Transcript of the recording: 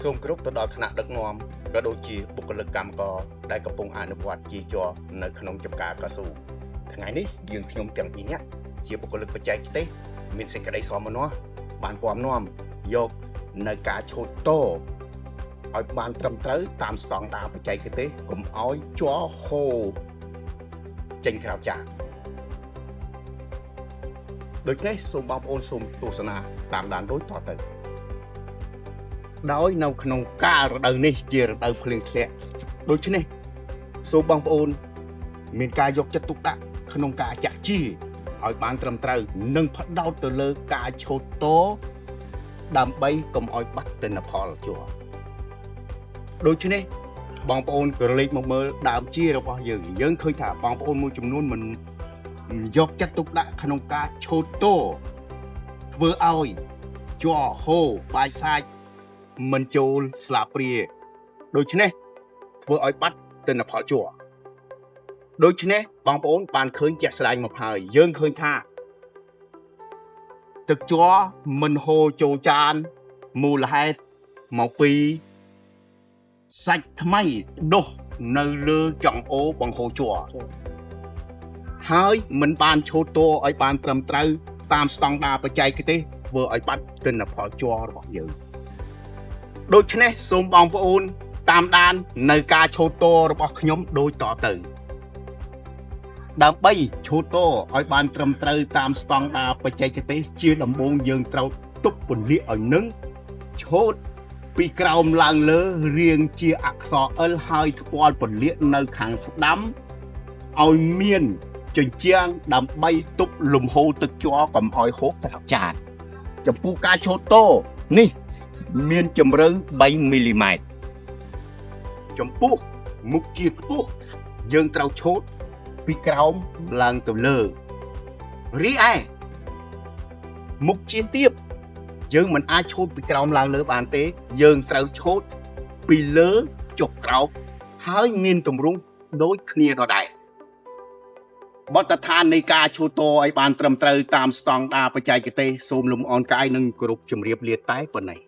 សូមគ្រប់ទៅដល់ថ្នាក់ដឹកនាំក៏ដូចជាបុគ្គលិកកម្មករដែលកំពុងអនុវត្តជាជាប់នៅក្នុងចំការកស៊ូថ្ងៃនេះយើងខ្ញុំទាំងពីរនាក់ជាបុគ្គលិកបច្ចេកទេសមានសេចក្តីសមនោះបានពំនាំយកនៅការឆូតតឲ្យបានត្រឹមត្រូវតាមស្តង់ដារបច្ចេកទេសកុំឲ្យជ័រហូរចេញក្រៅចានដូច្នេះសូមបងប្អូនសូមទស្សនាតាមដានដូចតទៅដោយនៅក្នុងកាលរដូវនេះជារដូវភ្លៀងធ្លាក់ដូច្នេះសូមបងប្អូនមានការយកចិត្តទុកដាក់ក្នុងការចាក់ជីឲ្យបានត្រឹមត្រូវនិងផ្ដោតទៅលើការឆូតតដើម្បីកុំឲ្យបាត់ទិន្នផលជ័រដូច្នេះបងប្អូនក៏លេចមកមើលដើមជីរបស់យើងឃើញថាបងប្អូនមួយចំនួនមិនយកចិត្តទុកដាក់ក្នុងការឆូតតធ្វើឲ្យជ័រហូរបាច់សាច់មិនចូលស្លាបព្រាដូច្នេះធ្វើឲ្យបាត់ទិន្នផលជ័រដូច្នេះបងប្អូនបានឃើញជាក់ស្ដែងមកហើយយើងឃើញថាទឹកជ័រមិនហូរចូលចានមូលហេតុមកពីសាច់ថ្មីដុះនៅលើចង្អូរបង្ហូរជ័រហើយមិនបានឆូតតឲ្យបានត្រឹមត្រូវតាមស្តង់ដារបច្ចេកទេសធ្វើឲ្យបាត់ទិន្នផលជ័ររបស់យើងដូច្នេះសូមបងប្អូនតាមដាននៅការឆូតតរបស់ខ្ញុំដូចតទៅដើម្បីឆូតតឲ្យបានត្រឹមត្រូវតាមស្តង់ដារបច្ចេកទេសជាដំបូងយើងត្រូវទប់ពន្លាកឲ្យនឹងឆូតពីក្រោមឡើងលើរាងជាអក្សរ L ហើយថ្ពាល់ពន្លាកនៅខាងស្ដាំឲ្យមានជញ្ជាំងដើម្បីទប់លំហូរទឹកជ័រកុំឲ្យហូរក្រៅចានចំពោះការឆូតតនេះមានជម្រៅ3មីលីម៉ែត្រចំពោះមុខជាខ្ពស់យើងត្រូវឆូតពីក្រោមឡើងទៅលើរីឯមុខជាទាបយើងមិនអាចឆូតពីក្រោមឡើងលើបានទេយើងត្រូវឆូតពីលើចុះក្រោមហើយមានទម្រង់ដូចគ្នាដដែលបទដ្ឋាននៃការឆូតឲ្យបានត្រឹមត្រូវតាមស្តង់ដារបច្ចេកទេសសូមលំអរកាយនិងគោរពជម្រាបលាតែប៉ុណ្ណេះ